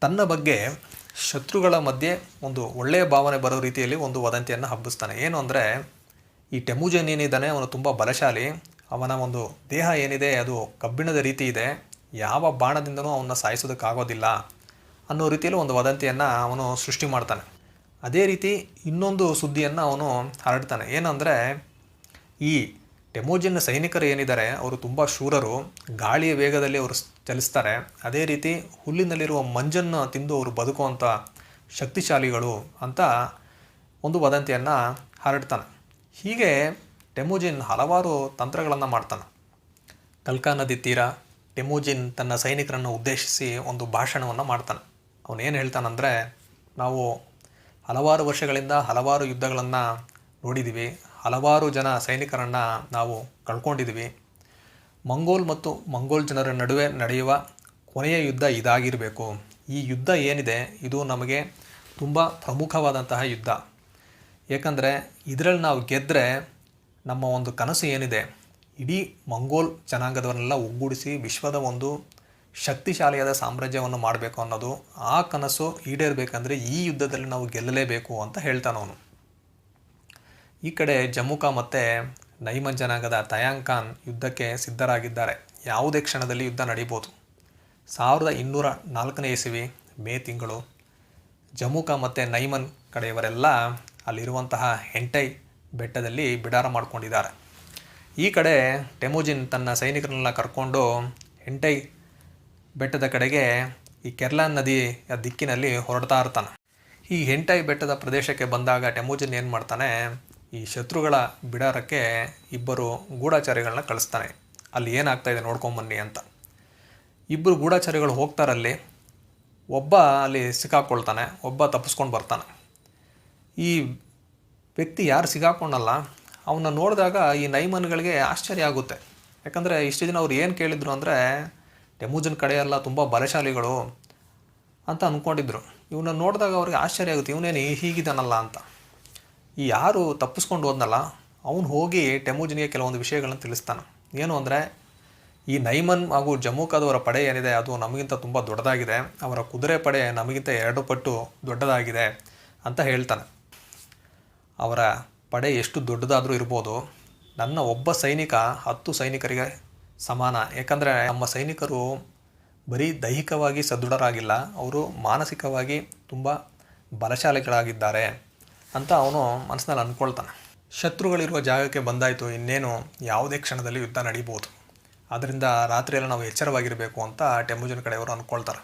ತನ್ನ ಬಗ್ಗೆ ಶತ್ರುಗಳ ಮಧ್ಯೆ ಒಂದು ಒಳ್ಳೆಯ ಭಾವನೆ ಬರೋ ರೀತಿಯಲ್ಲಿ ಒಂದು ವದಂತಿಯನ್ನು ಹಬ್ಬಿಸ್ತಾನೆ. ಏನು ಅಂದರೆ, ಈ ಟೆಮುಜಿನ್ ಏನಿದ್ದಾನೆ ಅವನು ತುಂಬ ಬಲಶಾಲಿ, ಅವನ ಒಂದು ದೇಹ ಏನಿದೆ ಅದು ಕಬ್ಬಿಣದ ರೀತಿ ಇದೆ, ಯಾವ ಬಾಣದಿಂದನೂ ಅವನ್ನ ಸಾಯಿಸೋದಕ್ಕಾಗೋದಿಲ್ಲ ಅನ್ನೋ ರೀತಿಯಲ್ಲಿ ಒಂದು ವದಂತಿಯನ್ನು ಅವನು ಸೃಷ್ಟಿ ಮಾಡ್ತಾನೆ. ಅದೇ ರೀತಿ ಇನ್ನೊಂದು ಸುದ್ದಿಯನ್ನು ಅವನು ಹರಡ್ತಾನೆ. ಏನಂದರೆ, ಈ ಟೆಮುಜಿನ್ ಸೈನಿಕರು ಏನಿದ್ದಾರೆ ಅವರು ತುಂಬ ಶೂರರು, ಗಾಳಿಯ ವೇಗದಲ್ಲಿ ಅವರು ಚಲಿಸ್ತಾರೆ, ಅದೇ ರೀತಿ ಹುಲ್ಲಿನಲ್ಲಿರುವ ಮಂಜನ್ನು ತಿಂದು ಅವರು ಬದುಕುವಂಥ ಶಕ್ತಿಶಾಲಿಗಳು ಅಂತ ಒಂದು ವದಂತಿಯನ್ನು ಹರಡ್ತಾನೆ. ಹೀಗೆ ಟೆಮುಜಿನ್ ಹಲವಾರು ತಂತ್ರಗಳನ್ನು ಮಾಡ್ತಾನೆ. ಕಲ್ಕಾ ನದಿ ತೀರ ಟೆಮುಜಿನ್ ತನ್ನ ಸೈನಿಕರನ್ನು ಉದ್ದೇಶಿಸಿ ಒಂದು ಭಾಷಣವನ್ನು ಮಾಡ್ತಾನೆ. ಅವನೇನು ಹೇಳ್ತಾನಂದರೆ, ನಾವು ಹಲವಾರು ವರ್ಷಗಳಿಂದ ಹಲವಾರು ಯುದ್ಧಗಳನ್ನು ನೋಡಿದ್ದೀವಿ, ಹಲವಾರು ಜನ ಸೈನಿಕರನ್ನು ನಾವು ಕಳ್ಕೊಂಡಿದ್ದೀವಿ. ಮಂಗೋಲ್ ಜನರ ನಡುವೆ ನಡೆಯುವ ಕೊನೆಯ ಯುದ್ಧ ಇದಾಗಿರಬೇಕು. ಈ ಯುದ್ಧ ಏನಿದೆ ಇದು ನಮಗೆ ತುಂಬ ಪ್ರಮುಖವಾದಂತಹ ಯುದ್ಧ. ಏಕೆಂದರೆ ಇದರಲ್ಲಿ ನಾವು ಗೆದ್ದರೆ ನಮ್ಮ ಒಂದು ಕನಸು ಏನಿದೆ, ಇಡೀ ಮಂಗೋಲ್ ಜನಾಂಗದವನ್ನೆಲ್ಲ ಒಗ್ಗೂಡಿಸಿ ವಿಶ್ವದ ಒಂದು ಶಕ್ತಿಶಾಲಿಯಾದ ಸಾಮ್ರಾಜ್ಯವನ್ನು ಮಾಡಬೇಕು ಅನ್ನೋದು, ಆ ಕನಸು ಈಡೇರಬೇಕಂದ್ರೆ ಈ ಯುದ್ಧದಲ್ಲಿ ನಾವು ಗೆಲ್ಲಲೇಬೇಕು ಅಂತ ಹೇಳ್ತಾನವನು. ಈ ಕಡೆ ಜಮ್ಮುಕಾ ಮತ್ತು ನೈಮನ್ ಜನಾಂಗದ ತಯಾಂಗ್ ಖಾನ್ ಯುದ್ಧಕ್ಕೆ ಸಿದ್ಧರಾಗಿದ್ದಾರೆ. ಯಾವುದೇ ಕ್ಷಣದಲ್ಲಿ ಯುದ್ಧ ನಡೀಬೋದು. 1204 ಇಸವಿ ಮೇ ತಿಂಗಳು ಜಮ್ಮುಕಾ ಮತ್ತು ನೈಮನ್ ಕಡೆಯವರೆಲ್ಲ ಅಲ್ಲಿರುವಂತಹ ಹೆಂಟೈ ಬೆಟ್ಟದಲ್ಲಿ ಬಿಡಾರ ಮಾಡ್ಕೊಂಡಿದ್ದಾರೆ. ಈ ಕಡೆ ಟೆಮುಜಿನ್ ತನ್ನ ಸೈನಿಕರನ್ನೆಲ್ಲ ಕರ್ಕೊಂಡು ಹೆಂಟೈ ಬೆಟ್ಟದ ಕಡೆಗೆ ಈ ಕೆರ್ಲಾನ್ ನದಿಯ ದಿಕ್ಕಿನಲ್ಲಿ ಹೊರಡ್ತಾ ಇರ್ತಾನೆ. ಈ ಹೆಂಟೈ ಬೆಟ್ಟದ ಪ್ರದೇಶಕ್ಕೆ ಬಂದಾಗ ಟೆಮುಜಿನ್ ಏನು ಮಾಡ್ತಾನೆ, ಈ ಶತ್ರುಗಳ ಬಿಡಾರಕ್ಕೆ ಇಬ್ಬರು ಗೂಢಚಾರಿಗಳನ್ನ ಕಳಿಸ್ತಾನೆ. ಅಲ್ಲಿ ಏನಾಗ್ತಾಯಿದೆ ನೋಡ್ಕೊಂಬನ್ನಿ ಅಂತ. ಇಬ್ಬರು ಗೂಢಚಾರಿಗಳು ಹೋಗ್ತಾರಲ್ಲಿ, ಒಬ್ಬ ಅಲ್ಲಿ ಸಿಕ್ಕಾಕ್ಕೊಳ್ತಾನೆ, ಒಬ್ಬ ತಪ್ಪಿಸ್ಕೊಂಡು ಬರ್ತಾನೆ. ಈ ವ್ಯಕ್ತಿ ಯಾರು ಸಿಕ್ಕಾಕೊಂಡಲ್ಲ ಅವನ್ನ ನೋಡಿದಾಗ ಈ ನೈಮನ್ಗಳಿಗೆ ಆಶ್ಚರ್ಯ ಆಗುತ್ತೆ. ಯಾಕಂದರೆ ಇಷ್ಟು ದಿನ ಅವ್ರು ಏನು ಕೇಳಿದ್ರು ಅಂದರೆ, ಟೆಮುಜಿನ್ ಕಡೆಯೆಲ್ಲ ತುಂಬ ಬಲಶಾಲಿಗಳು ಅಂತ ಅಂದ್ಕೊಂಡಿದ್ರು. ಇವನ್ನ ನೋಡಿದಾಗ ಅವ್ರಿಗೆ ಆಶ್ಚರ್ಯ ಆಗುತ್ತೆ, ಇವನೇನು ಹೀಗಿದ್ದಾನಲ್ಲ ಅಂತ. ಈ ಯಾರು ತಪ್ಪಿಸ್ಕೊಂಡು ಹೋದ್ನಲ್ಲ ಅವನು ಹೋಗಿ ಟೆಮುಜಿನ್ಗೆ ಕೆಲವೊಂದು ವಿಷಯಗಳನ್ನು ತಿಳಿಸ್ತಾನೆ. ಏನು ಅಂದರೆ, ಈ ನೈಮನ್ ಹಾಗೂ ಜಮ್ಮುಕಾದವರ ಪಡೆ ಏನಿದೆ ಅದು ನಮಗಿಂತ ತುಂಬ ದೊಡ್ಡದಾಗಿದೆ, ಅವರ ಕುದುರೆ ಪಡೆ ನಮಗಿಂತ 2 ಪಟ್ಟು ದೊಡ್ಡದಾಗಿದೆ ಅಂತ ಹೇಳ್ತಾನೆ. ಅವರ ಪಡೆ ಎಷ್ಟು ದೊಡ್ಡದಾದರೂ ಇರ್ಬೋದು, ನನ್ನ ಒಬ್ಬ ಸೈನಿಕ 10 ಸೈನಿಕರಿಗೆ ಸಮಾನ. ಯಾಕಂದರೆ ನಮ್ಮ ಸೈನಿಕರು ಬರೀ ದೈಹಿಕವಾಗಿ ಸದೃಢರಾಗಿಲ್ಲ, ಅವರು ಮಾನಸಿಕವಾಗಿ ತುಂಬ ಬಲಶಾಲಿಗಳಾಗಿದ್ದಾರೆ ಅಂತ ಅವನು ಮನಸ್ಸಿನಲ್ಲಿ ಅಂದ್ಕೊಳ್ತಾನೆ. ಶತ್ರುಗಳಿರುವ ಜಾಗಕ್ಕೆ ಬಂದಾಯಿತು, ಇನ್ನೇನು ಯಾವುದೇ ಕ್ಷಣದಲ್ಲಿ ಯುದ್ಧ ನಡೀಬೋದು, ಆದ್ದರಿಂದ ರಾತ್ರಿಯೆಲ್ಲ ನಾವು ಎಚ್ಚರವಾಗಿರಬೇಕು ಅಂತ ಟೆಮುಜಿನ್ ಕಡೆಯವರು ಅಂದ್ಕೊಳ್ತಾರೆ.